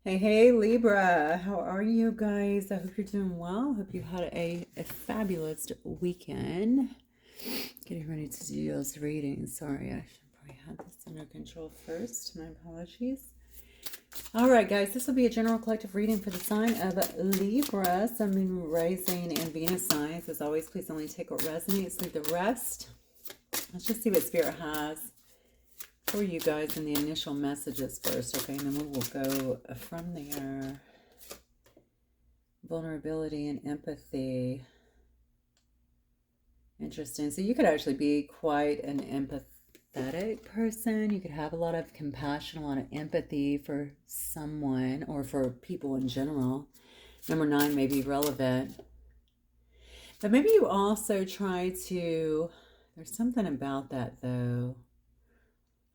Hey, Libra. How are you guys? I hope you're doing well. Hope you had a fabulous weekend. Getting ready to do those readings. Sorry, I should probably have this under control first. My apologies. All right, guys, this will be a general collective reading for the sign of Libra, Sun, Moon, Rising, and Venus signs. As always, please only take what resonates, leave the rest. Let's just see what Spirit has for you guys in the initial messages first, okay? And then we will go from there. Vulnerability and empathy. Interesting. So you could actually be quite an empathetic person. You could have a lot of compassion, a lot of empathy for someone or for people in general. Number 9 may be relevant. But maybe you also try to, there's something about that though.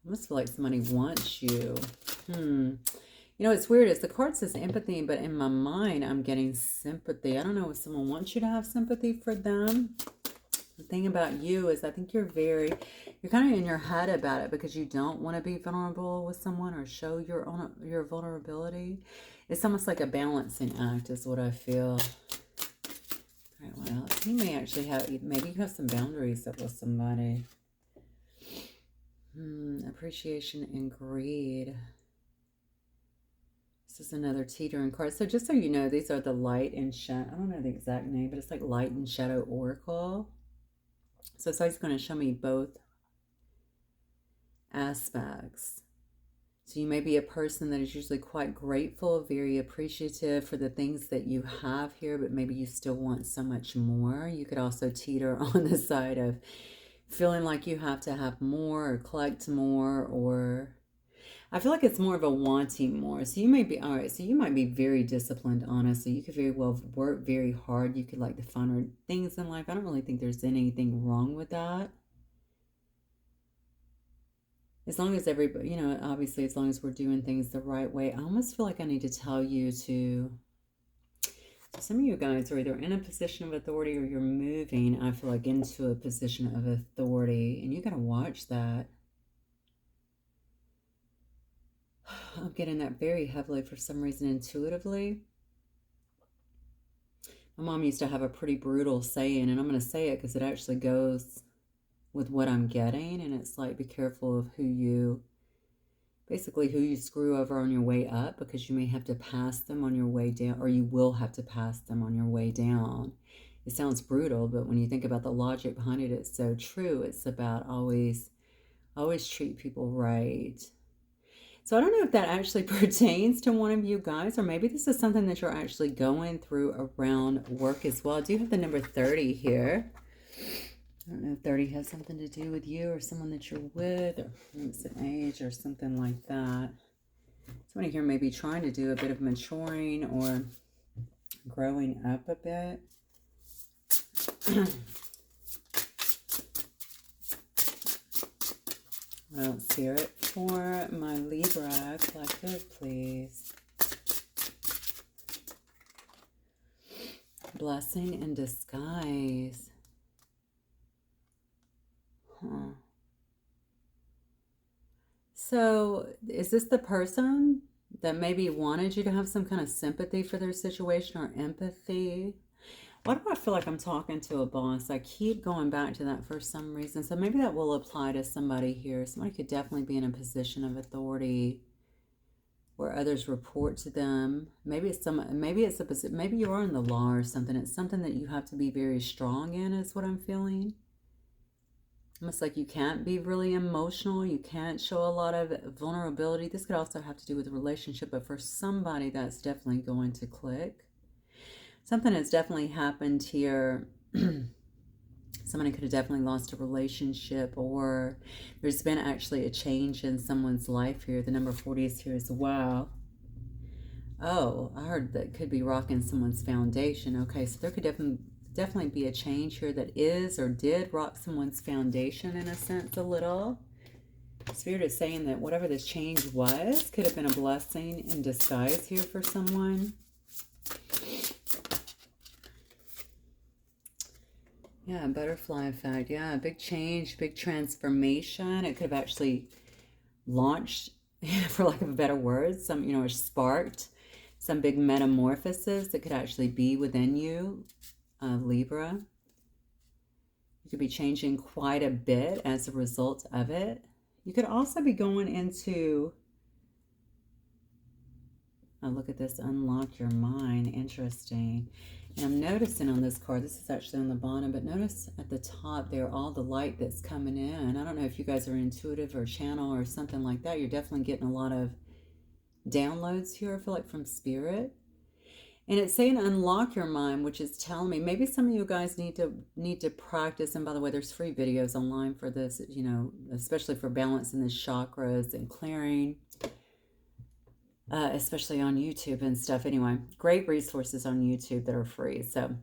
I almost feel like somebody wants you. You know, it's weird. It's the card says empathy, but in my mind, I'm getting sympathy. I don't know if someone wants you to have sympathy for them. The thing about you is I think you're kind of in your head about it because you don't want to be vulnerable with someone or show your vulnerability. It's almost like a balancing act is what I feel. All right, what else? You may actually have, maybe you have some boundaries up with somebody. Appreciation and greed. This is another teetering card. So just so you know, these are the light and shadow. I don't know the exact name, but it's like light and shadow oracle. So it's always going to show me both aspects. So you may be a person that is usually quite grateful, very appreciative for the things that you have here, but maybe you still want so much more. You could also teeter on the side of feeling like you have to have more or collect more, or I feel like it's more of a wanting more. So you may be, all right, so you might be very disciplined, honestly. You could very well work very hard. You could like the finer things in life. I don't really think there's anything wrong with that. As long as everybody, obviously as long as we're doing things the right way. I almost feel like I need to tell you to, so some of you guys are either in a position of authority or you're moving, I feel like, into a position of authority. And you got to watch that. I'm getting that very heavily for some reason intuitively. My mom used to have a pretty brutal saying, and I'm going to say it because it actually goes with what I'm getting. And it's like, be careful of who you screw over on your way up, because you may have to pass them on your way down, or you will have to pass them on your way down. It sounds brutal, but when you think about the logic behind it, it's so true. It's about always treat people right. So I don't know if that actually pertains to one of you guys, or maybe this is something that you're actually going through around work as well. I do have the number 30 here. I don't know if 30 has something to do with you or someone that you're with, or it's an age or something like that. Somebody here may be trying to do a bit of maturing or growing up a bit. What else, Spirit, for my Libra collective, please? Blessing in disguise. So is this the person that maybe wanted you to have some kind of sympathy for their situation or empathy? Why do I feel like I'm talking to a boss? I keep going back to that for some reason. So maybe that will apply to somebody here. Somebody could definitely be in a position of authority where others report to them. Maybe you are in the law or something. It's something that you have to be very strong in, is what I'm feeling. Almost like you can't be really emotional. You can't show a lot of vulnerability. This could also have to do with a relationship, but for somebody that's definitely going to click. Something has definitely happened here. Somebody could have definitely lost a relationship, or there's been actually a change in someone's life here. The number 40 is here as well. Oh, I heard that could be rocking someone's foundation. Okay, so there could definitely be a change here that is or did rock someone's foundation in a sense a little. Spirit is saying that whatever this change was could have been a blessing in disguise here for someone. Yeah, butterfly effect. Yeah, big change, big transformation. It could have actually launched, for lack of a better word, or sparked some big metamorphosis that could actually be within you, Libra. You could be changing quite a bit as a result of it. You could also be going into, oh, look at this, unlock your mind. Interesting. And I'm noticing on this card, this is actually on the bottom, but notice at the top there, all the light that's coming in. I don't know if you guys are intuitive or channel or something like that. You're definitely getting a lot of downloads here, I feel like, from spirit. And it's saying unlock your mind, which is telling me maybe some of you guys need to practice. And by the way, there's free videos online for this, you know, especially for balancing the chakras and clearing, especially on YouTube and stuff. Anyway, great resources on YouTube that are free. So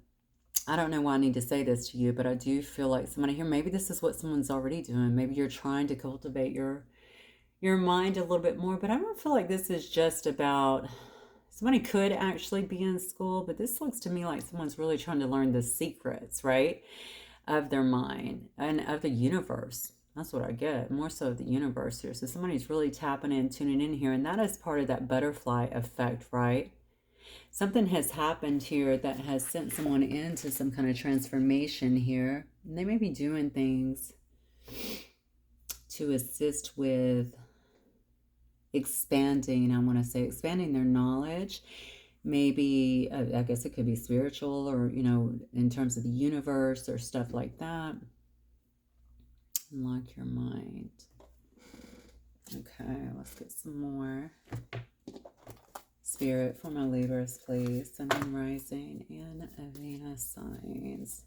I don't know why I need to say this to you, but I do feel like somebody here, maybe this is what someone's already doing. Maybe you're trying to cultivate your mind a little bit more, but I don't feel like this is just about, somebody could actually be in school, but this looks to me like someone's really trying to learn the secrets, right, of their mind and of the universe. That's what I get, more so of the universe here. So somebody's really tapping in, tuning in here, and that is part of that butterfly effect, right? Something has happened here that has sent someone into some kind of transformation here. And they may be doing things to assist with expanding, I want to say expanding their knowledge. Maybe, I guess it could be spiritual or, you know, in terms of the universe or stuff like that. Unlock your mind. Okay, let's get some more. Spirit for my Libras, please. Sun and rising and Venus signs.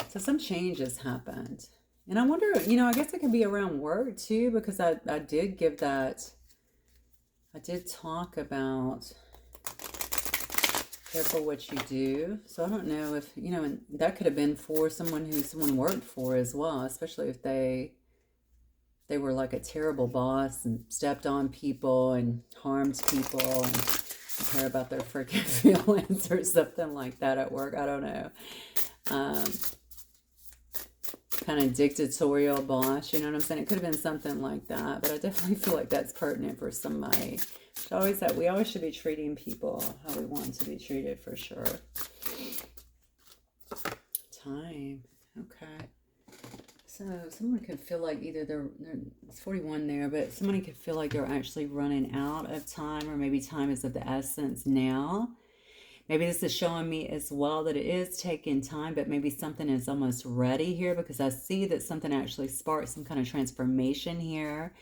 So some changes happened. And I wonder, you know, I guess it could be around work too, because I did give that, I did talk about careful what you do. So I don't know if, you know, and that could have been for someone who someone worked for as well, especially if they were like a terrible boss and stepped on people and harmed people and care about their freaking feelings or something like that at work. I don't know. Kind of dictatorial boss, you know what I'm saying? It could have been something like that, but I definitely feel like that's pertinent for somebody. We always should be treating people how we want to be treated, for sure. Time. Okay. So someone could feel like either it's 41 there, but somebody could feel like they're actually running out of time, or maybe time is of the essence now. Maybe this is showing me as well that it is taking time, but maybe something is almost ready here, because I see that something actually sparked some kind of transformation here.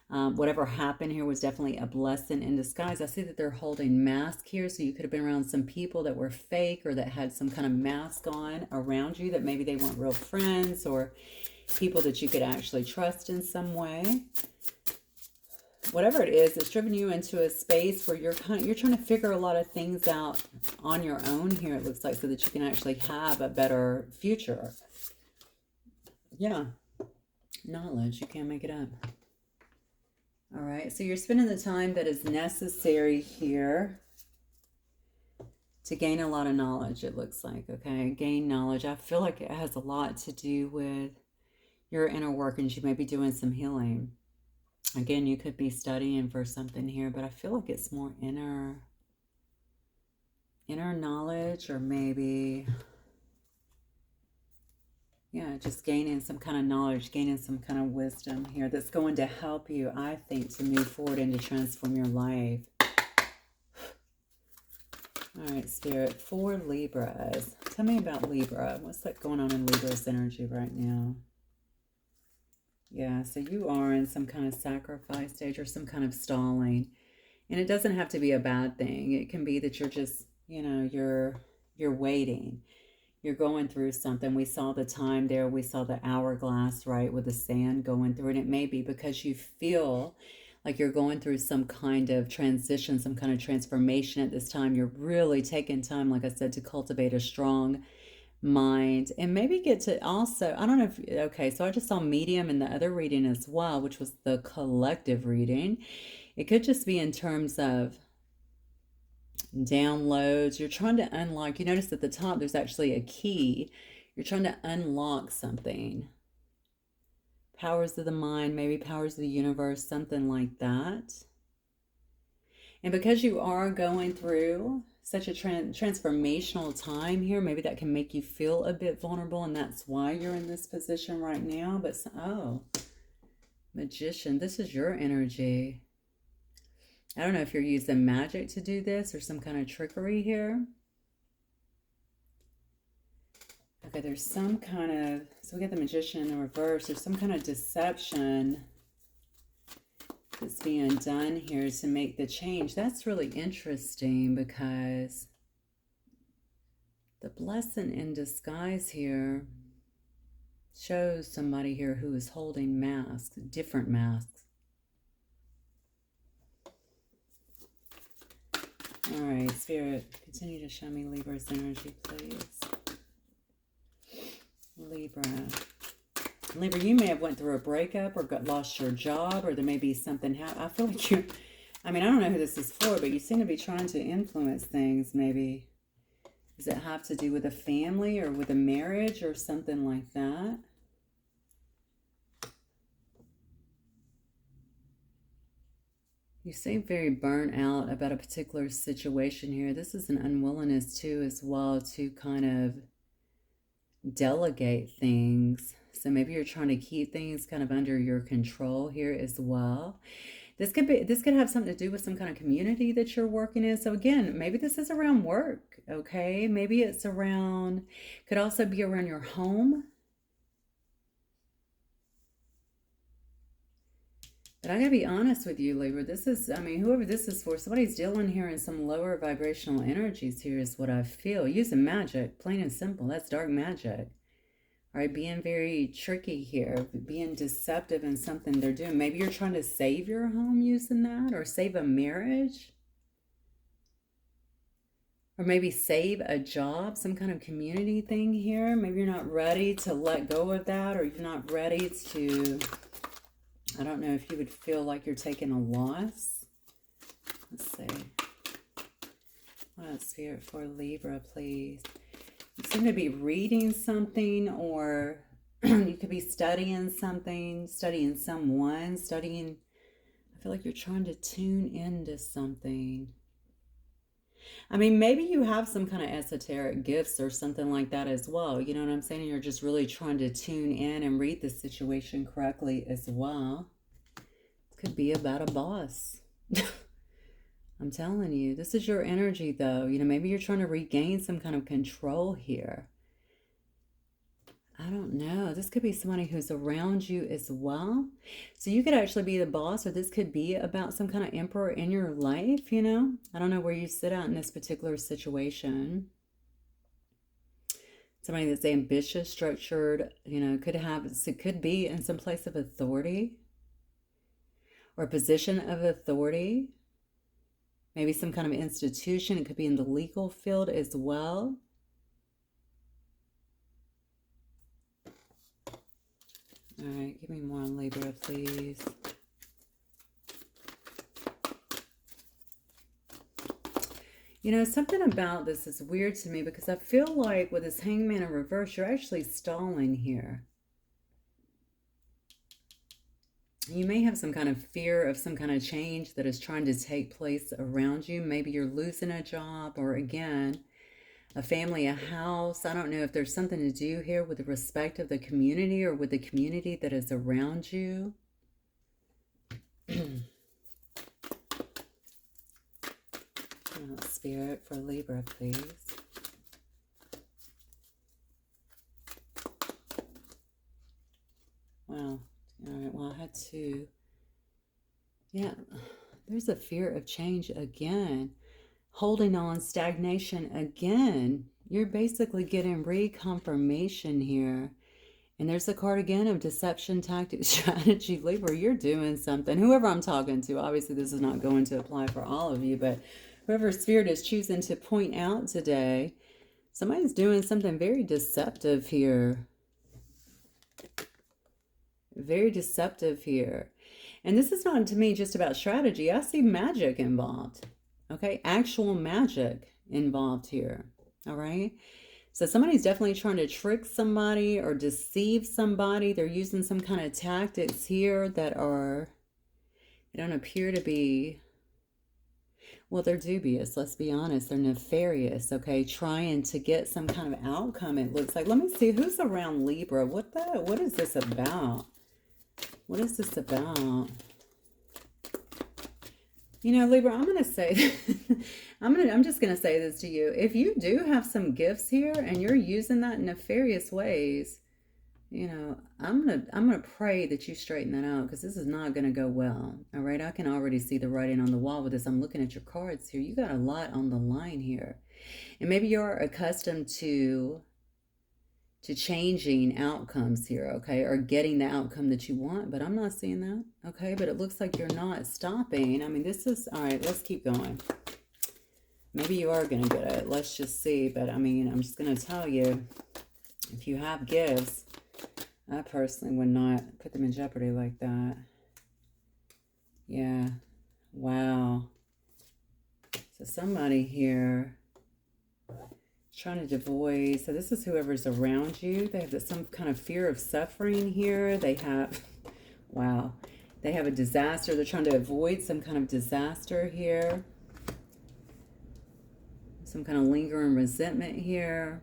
Whatever happened here was definitely a blessing in disguise. I see that they're holding masks here, so you could have been around some people that were fake or that had some kind of mask on around you, that maybe they weren't real friends or people that you could actually trust in some way. Whatever it is, it's driven you into a space where you're trying to figure a lot of things out on your own here, it looks like, so that you can actually have a better future. Yeah. Knowledge, you can't make it up. All right, so you're spending the time that is necessary here to gain a lot of knowledge, it looks like, okay? Gain knowledge. I feel like it has a lot to do with your inner workings. You may be doing some healing. Again, you could be studying for something here, but I feel like it's more inner knowledge, or maybe, yeah, just gaining some kind of knowledge, gaining some kind of wisdom here that's going to help you, I think, to move forward and to transform your life. All right, Spirit, for Libras. Tell me about Libra. What's that going on in Libra's energy right now? Yeah, so you are in some kind of sacrifice stage or some kind of stalling. And it doesn't have to be a bad thing. It can be that you're just, you know, you're waiting. You're going through something. We saw the time there. We saw the hourglass, right, with the sand going through. And it may be because you feel like you're going through some kind of transition, some kind of transformation at this time. You're really taking time, like I said, to cultivate a strong mind, and maybe get to also, I don't know if, okay, so I just saw medium in the other reading as well, which was the collective reading. It could just be in terms of downloads. You're trying to unlock, you notice at the top there's actually a key. You're trying to unlock something. Powers of the mind, maybe powers of the universe, something like that. And because you are going through such a transformational time here, maybe that can make you feel a bit vulnerable, and that's why you're in this position right now. But, oh, Magician, this is your energy. I don't know if you're using magic to do this or some kind of trickery here. Okay, there's some kind of, so we got the Magician in reverse. There's some kind of deception that's being done here to make the change. That's really interesting because the blessing in disguise here shows somebody here who is holding masks, different masks. All right, Spirit, continue to show me Libra's energy, please. Libra. Libra, you may have went through a breakup or lost your job, or there may be something. I feel like you, I mean, I don't know who this is for, but you seem to be trying to influence things, maybe. Does it have to do with a family or with a marriage or something like that? You seem very burnt out about a particular situation here. This is an unwillingness too, as well, to kind of delegate things. So maybe you're trying to keep things kind of under your control here as well. This could have something to do with some kind of community that you're working in. So again, maybe this is around work, okay? Maybe it's around, could also be around your home. But I gotta be honest with you, Libra. This is, I mean, whoever this is for, somebody's dealing here in some lower vibrational energies here is what I feel. Using magic, plain and simple. That's dark magic. All right, being very tricky here, being deceptive in something they're doing. Maybe you're trying to save your home using that, or save a marriage. Or maybe save a job, some kind of community thing here. Maybe you're not ready to let go of that, or you're not ready to, I don't know if you would feel like you're taking a loss. Let's see. What else, Spirit, for Libra, please? You seem to be reading something, or you could be studying something, studying someone, studying. I feel like you're trying to tune into something. I mean, maybe you have some kind of esoteric gifts or something like that as well. You know what I'm saying? You're just really trying to tune in and read the situation correctly as well. It could be about a boss. I'm telling you, this is your energy though. You know, maybe you're trying to regain some kind of control here. I don't know. This could be somebody who's around you as well. So you could actually be the boss, or this could be about some kind of emperor in your life, you know. I don't know where you sit out in this particular situation. Somebody that's ambitious, structured, you know, it could be in some place of authority or a position of authority. Maybe some kind of institution. It could be in the legal field as well. All right, give me more on Libra, please. You know, something about this is weird to me because I feel like with this Hangman in reverse, you're actually stalling here. You may have some kind of fear of some kind of change that is trying to take place around you. Maybe you're losing a job, or again, a family, a house. I don't know if there's something to do here with the respect of the community or with the community that is around you. Spirit, for Libra, please. Wow. All right, well, I had to. Yeah, there's a fear of change again. Holding on, stagnation again. You're basically getting reconfirmation here. And there's a card again of deception, tactics, strategy. Libra, you're doing something. Whoever I'm talking to, obviously this is not going to apply for all of you, but whoever Spirit is choosing to point out today, somebody's doing something very deceptive here. Very deceptive here. And this is not, to me, just about strategy. I see magic involved. Okay, actual magic involved here. All right. So somebody's definitely trying to trick somebody or deceive somebody. They're using some kind of tactics here that are, they don't appear to be. Well, they're dubious, let's be honest. They're nefarious, okay? Trying to get some kind of outcome, it looks like. Let me see who's around Libra. What is this about? What is this about? You know, Libra, I'm going to say, I'm just going to say this to you. If you do have some gifts here and you're using that in nefarious ways, you know, I'm gonna pray that you straighten that out, because this is not gonna go well. All right, I can already see the writing on the wall with this. I'm looking at your cards here. You got a lot on the line here, and maybe you're accustomed to changing outcomes here, okay, or getting the outcome that you want. But I'm not seeing that, okay. But it looks like you're not stopping. I mean, this is all right. Let's keep going. Maybe you are gonna get it. Let's just see. But I mean, I'm just gonna tell you, if you have gifts, I personally would not put them in jeopardy like that. Yeah. Wow. So somebody here is trying to avoid. So this is whoever's around you. They have some kind of fear of suffering here. They have, wow. They have a disaster. They're trying to avoid some kind of disaster here. Some kind of lingering resentment here.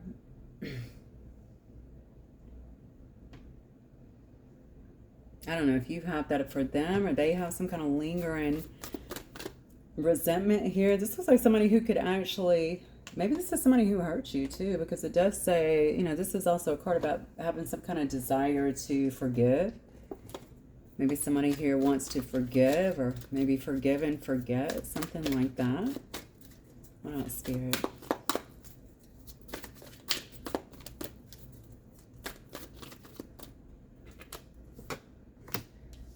I don't know if you have that for them, or they have some kind of lingering resentment here. This looks like somebody who could actually, maybe this is somebody who hurt you too, because it does say, you know, this is also a card about having some kind of desire to forgive. Maybe somebody here wants to forgive, or maybe forgive and forget, something like that. What else, Spirit?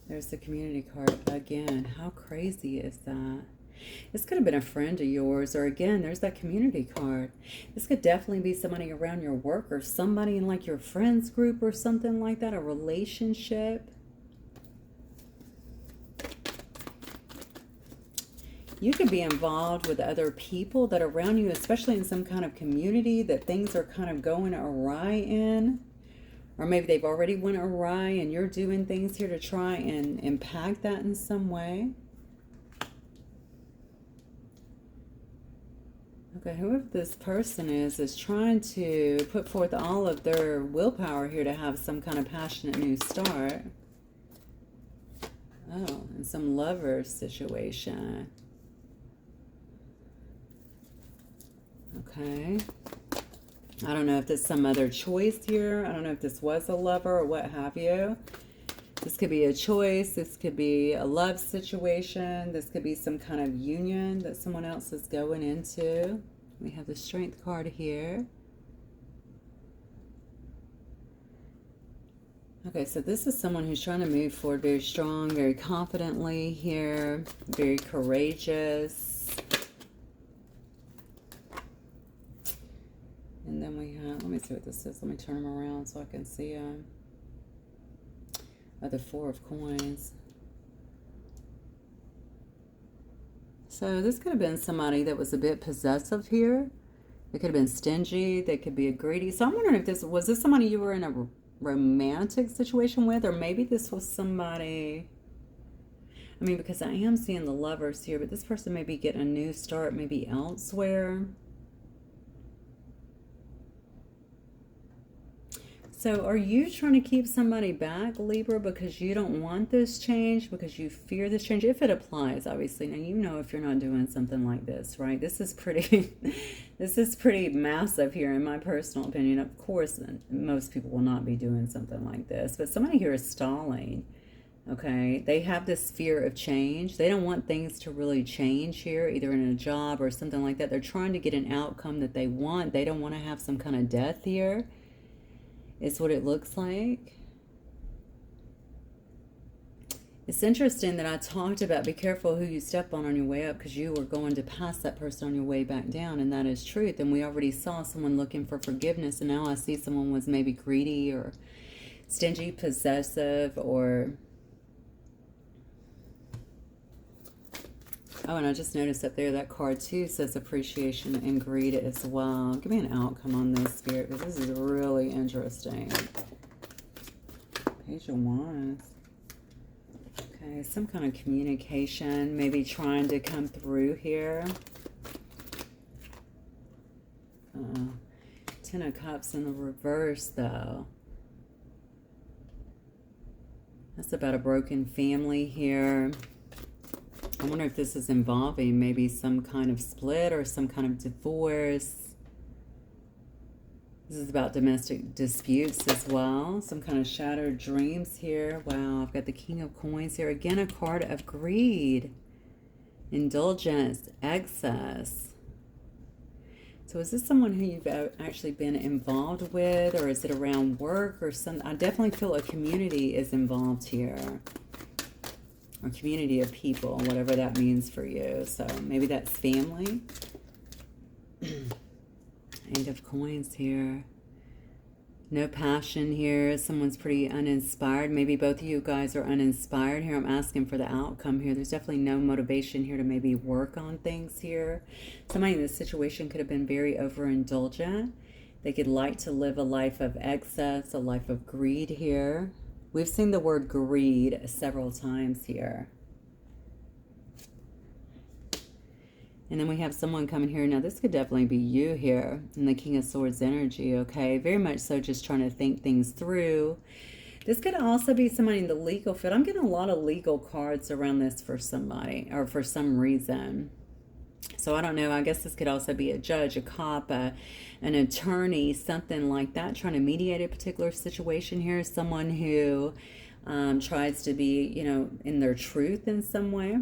There's the community card again. How crazy is that? This could have been a friend of yours, or again, there's that community card. This could definitely be somebody around your work, or somebody in like your friends group or something like that, a relationship. You could be involved with other people that are around you, especially in some kind of community that things are kind of going awry in. Or maybe they've already went awry and you're doing things here to try and impact that in some way. Okay, whoever this person is trying to put forth all of their willpower here to have some kind of passionate new start. Oh, in some lover situation. Okay. I don't know if there's some other choice here. I don't know if this was a lover or what have you. This could be a choice. This could be a love situation. This could be some kind of union that someone else is going into. We have the Strength card here. Okay, so this is someone who's trying to move forward very strong, very confidently here, very courageous. And then we have, let me see what this is. Let me turn them around so I can see the Four of Coins. So this could have been somebody that was a bit possessive here. They could have been stingy. They could be a greedy. So I'm wondering if this was somebody you were in a romantic situation with, or maybe this was somebody, I mean, because I am seeing the Lovers here, but this person may be getting a new start maybe elsewhere. So are you trying to keep somebody back, Libra, because you don't want this change, because you fear this change? If it applies, obviously. Now, you know, if you're not doing something like this, right? This is pretty, this is pretty massive here, in my personal opinion. Of course, most people will not be doing something like this, but somebody here is stalling, okay? They have this fear of change. They don't want things to really change here, either in a job or something like that. They're trying to get an outcome that they want. They don't want to have some kind of death here. Is what it looks like. It's interesting that I talked about be careful who you step on your way up, because you were going to pass that person on your way back down, and that is truth. And we already saw someone looking for forgiveness, and now I see someone was maybe greedy or stingy, possessive, or... Oh, and I just noticed up there that card too says appreciation and greed as well. Give me an outcome on this, Spirit, because this is really interesting. Page of Wands. Okay, some kind of communication, maybe trying to come through here. Ten of Cups in the reverse, though. That's about a broken family here. I wonder if this is involving maybe some kind of split or some kind of divorce. This is about domestic disputes as well. Some kind of shattered dreams here. Wow, I've got the King of Coins here. Again, a card of greed, indulgence, excess. So is this someone who you've actually been involved with, or is it around work or something? I definitely feel a community is involved here. Or community of people, whatever that means for you. So maybe that's family. Eight of Coins here. No passion here. Someone's pretty uninspired. Maybe both of you guys are uninspired here. I'm asking for the outcome here. There's definitely no motivation here to maybe work on things here. Somebody in this situation could have been very overindulgent. They could like to live a life of excess, a life of greed here. We've seen the word greed several times here. And then we have someone coming here. Now, this could definitely be you here in the King of Swords energy, okay? Very much so just trying to think things through. This could also be somebody in the legal field. I'm getting a lot of legal cards around this for somebody or for some reason. So I don't know. I guess this could also be a judge, a cop, an attorney, something like that, trying to mediate a particular situation here. Someone who tries to be, you know, in their truth in some way.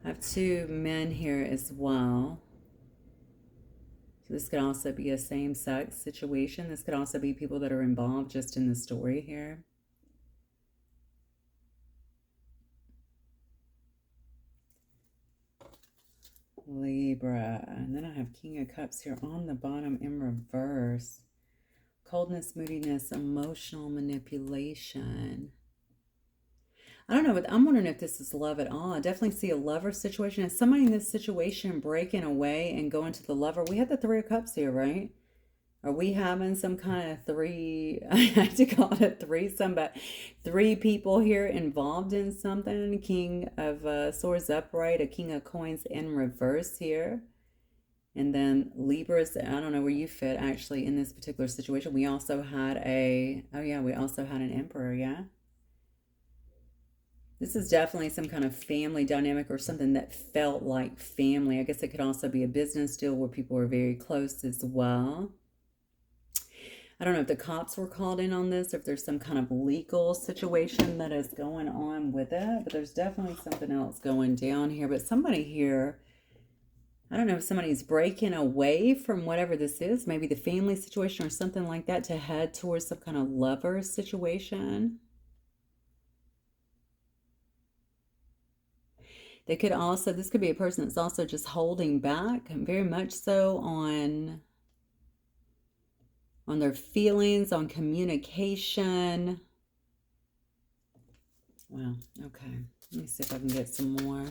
I have two men here as well. So this could also be a same-sex situation. This could also be people that are involved just in the story here. Libra. And then I have King of Cups here on the bottom in reverse. Coldness, moodiness, emotional manipulation. I don't know, but I'm wondering if this is love at all. I definitely see a lover situation. Is somebody in this situation breaking away and going to the lover? We had the Three of Cups here, right? Are we having some kind of three, I have to call it a threesome, but three people here involved in something? King of Swords upright, a King of Coins in reverse here. And then Libras, I don't know where you fit actually in this particular situation. We also had we also had an Emperor, yeah? This is definitely some kind of family dynamic or something that felt like family. I guess it could also be a business deal where people were very close as well. I don't know if the cops were called in on this, or if there's some kind of legal situation that is going on with it, but there's definitely something else going down here. But somebody here, I don't know if somebody's breaking away from whatever this is, maybe the family situation or something like that, to head towards some kind of lover situation. They could also, this could be a person that's also just holding back, very much so on their feelings, on communication. Wow, okay. Let me see if I can get some more.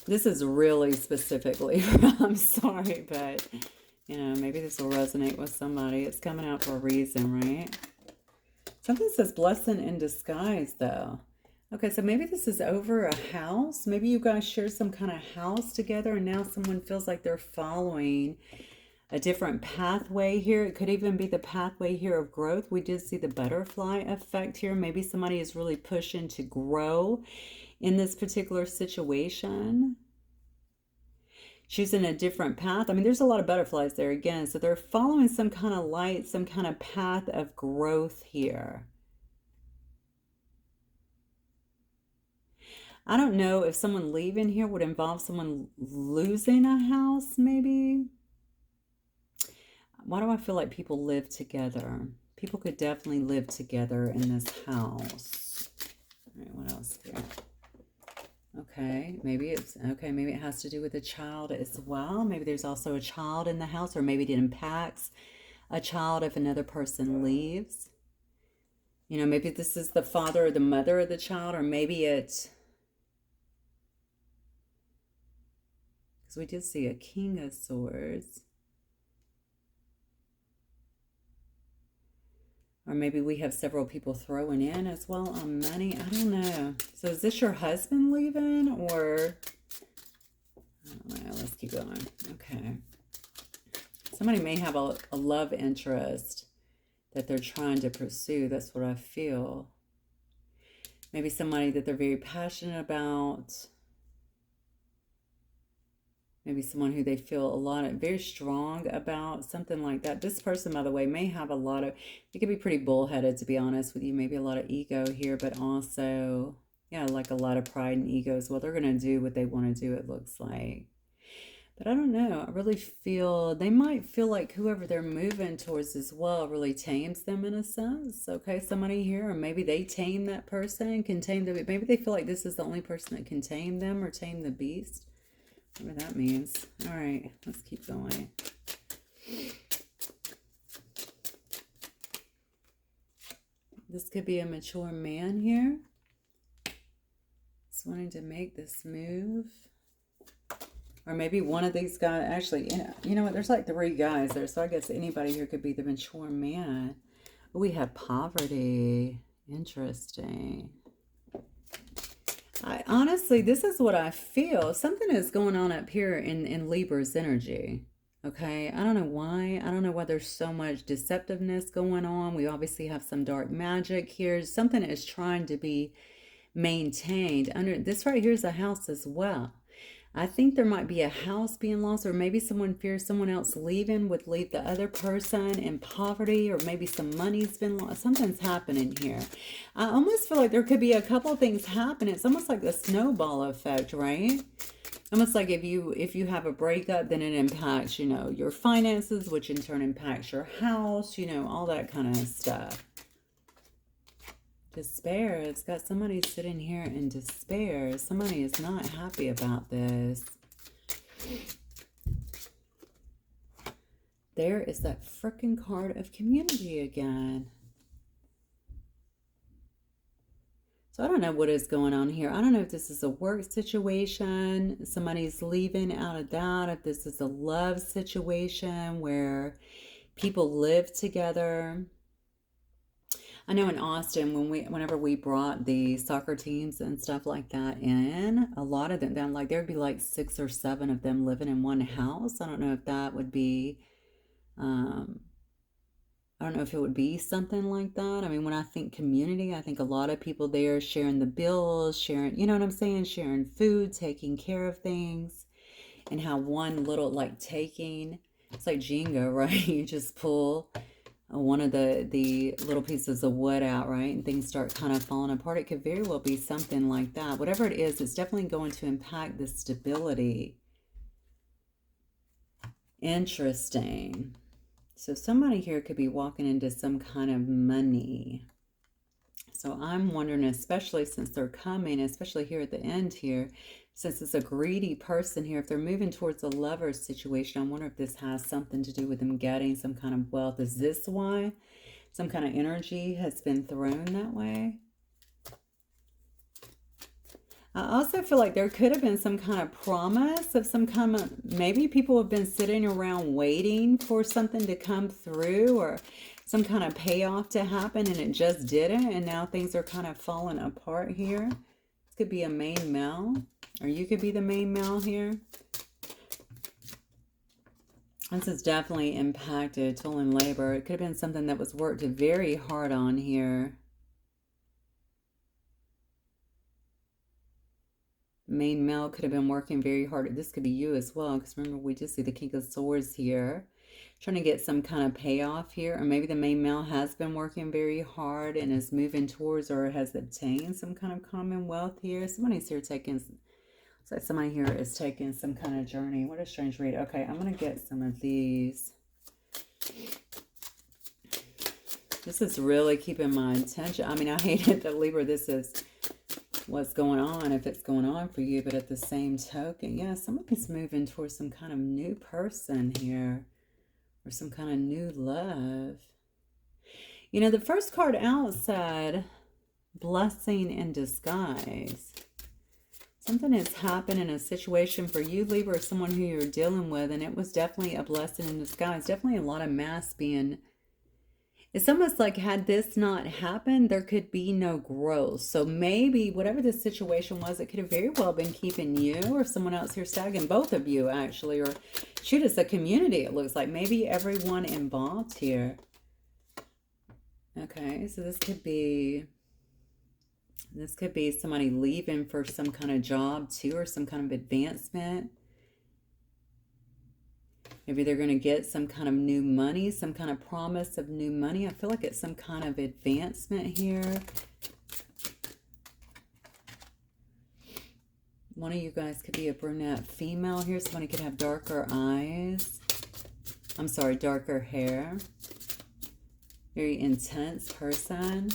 This is really specifically, I'm sorry, but, you know, maybe this will resonate with somebody. It's coming out for a reason, right? Something says blessing in disguise, though. Okay, so maybe this is over a house. Maybe you guys share some kind of house together, and now someone feels like they're following a different pathway here. It could even be the pathway here of growth. We did see the butterfly effect here. Maybe somebody is really pushing to grow in this particular situation. Choosing a different path. I mean, there's a lot of butterflies there again. So they're following some kind of light, some kind of path of growth here. I don't know if someone leaving here would involve someone losing a house, maybe. Why do I feel like people live together? People could definitely live together in this house. All right, what else here? Okay, maybe maybe it has to do with a child as well. Maybe there's also a child in the house, or maybe it impacts a child if another person leaves. You know, maybe this is the father or the mother of the child, or maybe it's, because we did see a King of Swords. Or maybe we have several people throwing in as well on money. I don't know. So is this your husband leaving, or... I don't know. Let's keep going. Okay. Somebody may have a love interest that they're trying to pursue. That's what I feel. Maybe somebody that they're very passionate about. Maybe someone who they feel very strong about, something like that. This person, by the way, may have a lot of, it could be pretty bullheaded, to be honest with you. Maybe a lot of ego here, but also, yeah, like a lot of pride and ego as well. They're going to do what they want to do, it looks like. But I don't know. I really feel, they might feel like whoever they're moving towards as well really tames them in a sense. Okay, somebody here, or maybe they tame that person, can tame them. Maybe they feel like this is the only person that can tame them or tame the beast. Whatever that means. All right, let's keep going. This could be a mature man here. Just wanting to make this move. Or maybe one of these guys, actually, you know what? There's like 3 guys there, so I guess anybody here could be the mature man. We have poverty. Interesting. Honestly, this is what I feel. Something is going on up here in Libra's energy. Okay, I don't know why. I don't know why there's so much deceptiveness going on. We obviously have some dark magic here. Something is trying to be maintained. Under this right here is a house as well. I think there might be a house being lost, or maybe someone fears someone else leaving would leave the other person in poverty, or maybe some money's been lost. Something's happening here. I almost feel like there could be a couple of things happening. It's almost like the snowball effect, right? Almost like if you have a breakup, then it impacts, you know, your finances, which in turn impacts your house, you know, all that kind of stuff. Despair. It's got somebody sitting here in despair. Somebody is not happy about this. There is that frickin' card of community again. So I don't know what is going on here. I don't know if this is a work situation. Somebody's leaving out of that. If this is a love situation where people live together. I know in Austin, whenever we brought the soccer teams and stuff like that in, a lot of them, like there'd be like 6 or 7 of them living in one house. I don't know if that would be, I don't know if it would be something like that. I mean, when I think community, I think a lot of people there sharing the bills, sharing, you know what I'm saying? Sharing food, taking care of things, and how one little, like taking, it's like Jenga, right? You just pull one of the little pieces of wood out, right, and things start kind of falling apart. It could very well be something like that. Whatever it is, it's definitely going to impact the stability. Interesting. So somebody here could be walking into some kind of money. So I'm wondering, especially since they're coming, especially here at the end here, since it's a greedy person here, if they're moving towards a lover situation, I wonder if this has something to do with them getting some kind of wealth. Is this why some kind of energy has been thrown that way? I also feel like there could have been some kind of promise of some kind of, maybe people have been sitting around waiting for something to come through, or some kind of payoff to happen, and it just didn't, and now things are kind of falling apart here. This could be a main male, or you could be the main male here. This is definitely impacted toil and labor. It could have been something that was worked very hard on here. Main male could have been working very hard. This could be you as well, because remember, we just see the King of Swords here. Trying to get some kind of payoff here, or maybe the main male has been working very hard and is moving towards, or has obtained some kind of commonwealth here. Somebody's here taking, looks like somebody here is taking some kind of journey. What a strange read. Okay, I'm going to get some of these. This is really keeping my attention. I mean, I hate it that Libra, this is what's going on, if it's going on for you, but at the same token, yeah, somebody's moving towards some kind of new person here, or some kind of new love. You know, the first card out said blessing in disguise. Something has happened in a situation for you, Libra, or someone who you're dealing with, and it was definitely a blessing in disguise. Definitely a lot of mass being, It's almost like had this not happened, there could be no growth. So maybe whatever the situation was, it could have very well been keeping you or someone else here stagnant, both of you actually, or shoot, it's a community, it looks like. Maybe everyone involved here. Okay, so this could be somebody leaving for some kind of job too, or some kind of advancement. Maybe they're going to get some kind of new money, some kind of promise of new money. I feel like it's some kind of advancement here. One of you guys could be a brunette female here. Somebody could have darker eyes. I'm sorry, darker hair. Very intense person.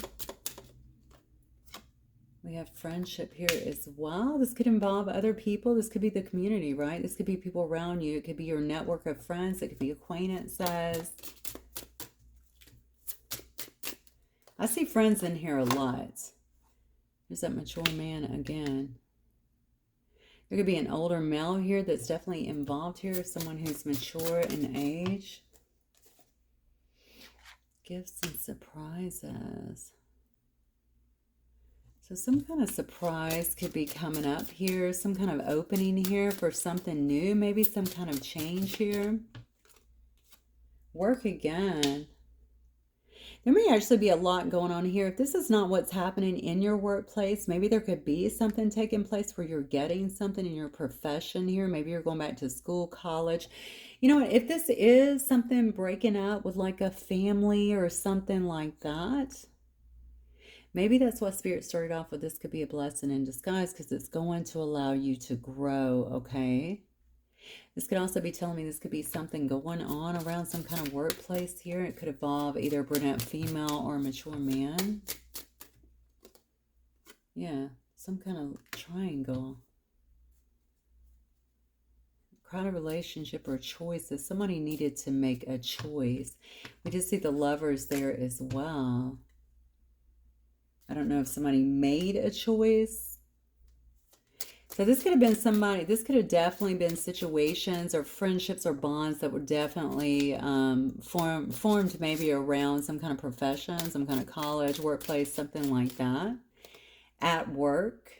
We have friendship here as well. This could involve other people. This could be the community, right? This could be people around you. It could be your network of friends. It could be acquaintances. I see friends in here a lot. There's that mature man again. There could be an older male here that's definitely involved here. Someone who's mature in age. Gifts and surprises. So some kind of surprise could be coming up here. Some kind of opening here for something new. Maybe some kind of change here. Work again. There may actually be a lot going on here. If this is not what's happening in your workplace, maybe there could be something taking place where you're getting something in your profession here. Maybe you're going back to school, college. You know what? If this is something breaking up with like a family or something like that, maybe that's what Spirit started off with. This could be a blessing in disguise because it's going to allow you to grow, okay? This could also be telling me this could be something going on around some kind of workplace here. It could involve either a brunette female or a mature man. Yeah, some kind of triangle. Kind of relationship or choices. Somebody needed to make a choice. We just see the lovers there as well. I don't know if somebody made a choice. So this could have been somebody, this could have definitely been situations or friendships or bonds that were definitely formed maybe around some kind of profession, some kind of college, workplace, something like that. At work.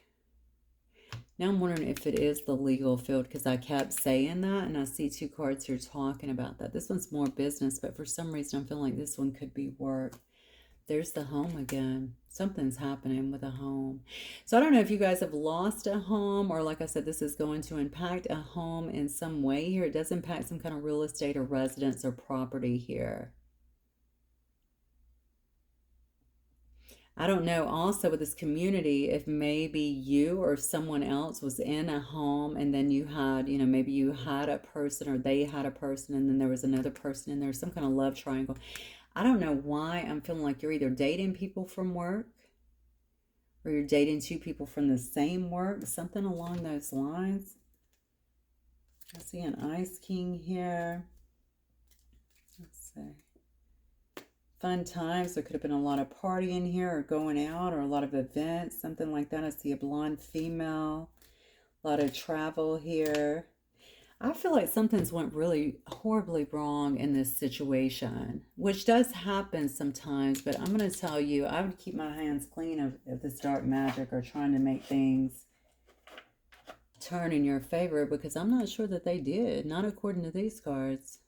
Now I'm wondering if it is the legal field because I kept saying that and I see two cards here talking about that. This one's more business, but for some reason I'm feeling like this one could be work. There's the home again. Something's happening with a home. So I don't know if you guys have lost a home or like I said, this is going to impact a home in some way here. It does impact some kind of real estate or residence or property here. I don't know also with this community if maybe you or someone else was in a home and then you had, you know, maybe you had a person or they had a person and then there was another person and there's some kind of love triangle. I don't know why I'm feeling like you're either dating people from work or you're dating two people from the same work, something along those lines. I see an Ice King here. Let's see. Fun times. There could have been a lot of partying here or going out or a lot of events, something like that. I see a blonde female, a lot of travel here. I feel like something's went really horribly wrong in this situation, which does happen sometimes, but I'm going to tell you, I would keep my hands clean of this dark magic or trying to make things turn in your favor because I'm not sure that they did, not according to these cards.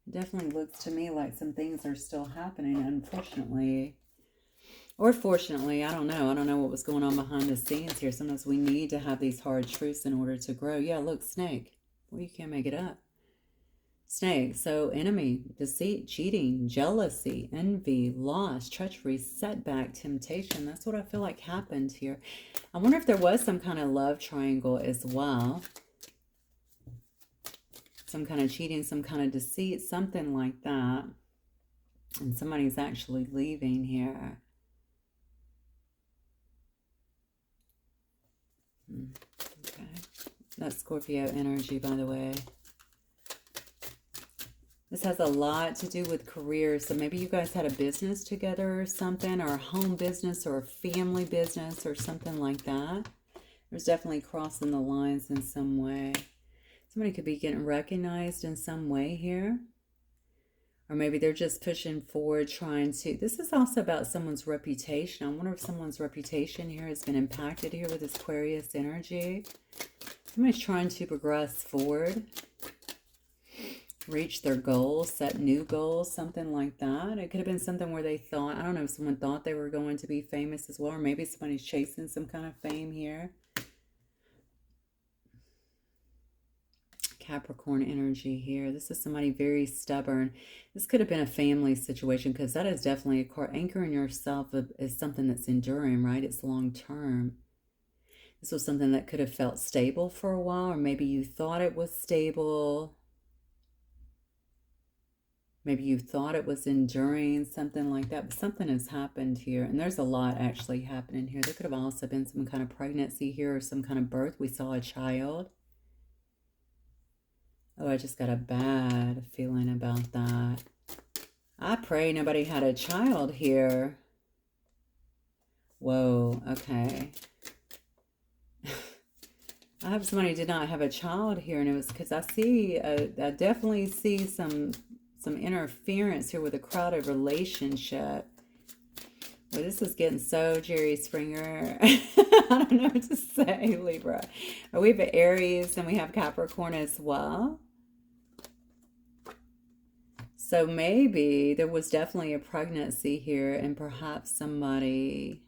It definitely looks to me like some things are still happening, unfortunately. Or fortunately, I don't know. I don't know what was going on behind the scenes here. Sometimes we need to have these hard truths in order to grow. Yeah, look, snake. Well, you can't make it up. Snake. So enemy, deceit, cheating, jealousy, envy, loss, treachery, setback, temptation. That's what I feel like happened here. I wonder if there was some kind of love triangle as well. Some kind of cheating, some kind of deceit, something like that. And somebody's actually leaving here. Okay, that's Scorpio energy, by the way. This has a lot to do with career. So maybe you guys had a business together or something, or a home business or a family business or something like that. There's definitely crossing the lines in some way. Somebody could be getting recognized in some way here. Or maybe they're just pushing forward, trying to... This is also about someone's reputation. I wonder if someone's reputation here has been impacted here with this Aquarius energy. Somebody's trying to progress forward, reach their goals, set new goals, something like that. It could have been something where they thought, I don't know, if someone thought they were going to be famous as well, or maybe somebody's chasing some kind of fame here. Capricorn energy here. This is somebody very stubborn. This could have been a family situation, because that is definitely a card. Anchoring yourself is something that's enduring, right? It's long term. This was something that could have felt stable for a while, or maybe you thought it was stable. Maybe you thought it was enduring, something like that. But something has happened here, and there's a lot actually happening here. There could have also been some kind of pregnancy here, or some kind of birth. We saw a child. Oh, I just got a bad feeling about that. I pray nobody had a child here. Whoa, okay. I hope somebody did not have a child here, and it was because I definitely see some interference here with a crowded relationship. Well, this is getting so Jerry Springer. I don't know what to say, Libra. We have Aries and we have Capricorn as well. So maybe there was definitely a pregnancy here, and perhaps somebody...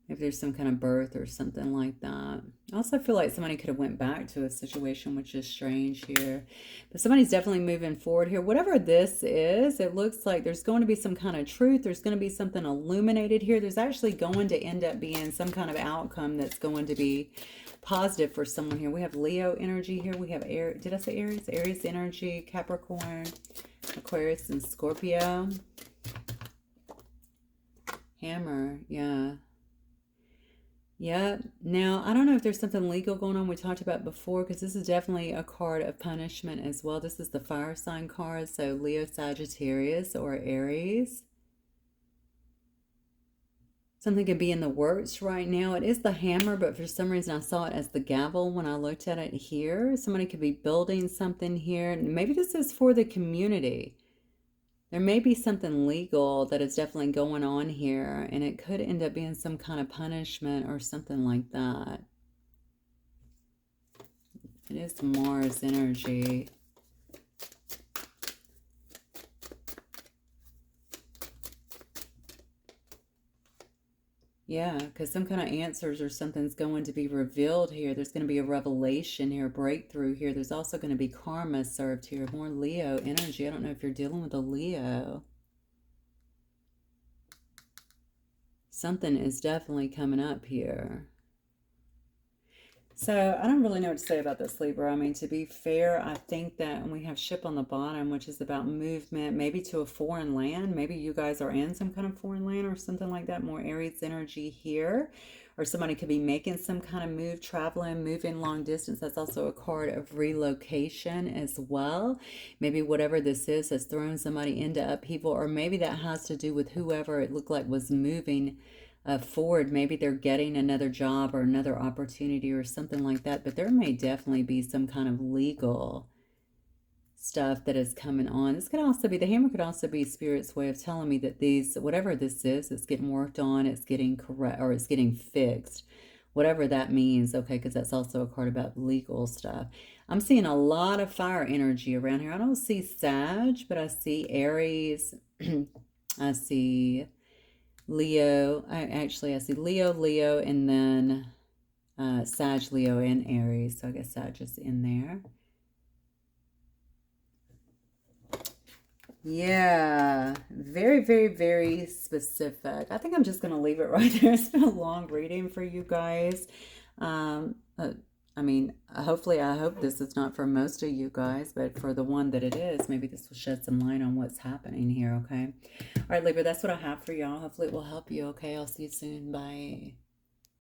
If there's some kind of birth or something like that. I also feel like somebody could have went back to a situation, which is strange here. But somebody's definitely moving forward here. Whatever this is, it looks like there's going to be some kind of truth. There's going to be something illuminated here. There's actually going to end up being some kind of outcome that's going to be positive for someone here. We have Leo energy here. We have Aries. Did I say Aries? Aries energy, Capricorn, Aquarius, and Scorpio. Hammer, yeah. Yeah, now I don't know if there's something legal going on we talked about before, because this is definitely a card of punishment as well. This is the fire sign card, so Leo, Sagittarius, or Aries. Something could be in the works right now. It is the hammer, but for some reason I saw it as the gavel when I looked at it here. Somebody could be building something here. Maybe this is for the community. There may be something legal that is definitely going on here, and it could end up being some kind of punishment or something like that. It is Mars energy. Yeah, because some kind of answers or something's going to be revealed here. There's going to be a revelation here, breakthrough here. There's also going to be karma served here. More Leo energy. I don't know if you're dealing with a Leo. Something is definitely coming up here. So I don't really know what to say about this, Libra. I mean, to be fair, I think that when we have ship on the bottom, which is about movement, maybe to a foreign land. Maybe you guys are in some kind of foreign land or something like that. More Aries energy here. Or somebody could be making some kind of move, traveling, moving long distance. That's also a card of relocation as well. Maybe whatever this is has thrown somebody into upheaval. Or maybe that has to do with whoever it looked like was moving forward. Maybe they're getting another job or another opportunity or something like that. But there may definitely be some kind of legal stuff that is coming on. This could also be, the hammer could also be Spirit's way of telling me that these, whatever this is, it's getting worked on, it's getting correct, or it's getting fixed. Whatever that means, okay, because that's also a card about legal stuff. I'm seeing a lot of fire energy around here. I don't see Sag, but I see Aries. I see Leo. I see Leo, and then Sag, Leo, and Aries. So I guess Sag is in there. Yeah, very, very, very specific. I think I'm just going to leave it right there. It's been a long reading for you guys. I mean, hopefully, I hope this is not for most of you guys, but for the one that it is, maybe this will shed some light on what's happening here, okay? All right, Libra, that's what I have for y'all. Hopefully, it will help you, okay? I'll see you soon. Bye.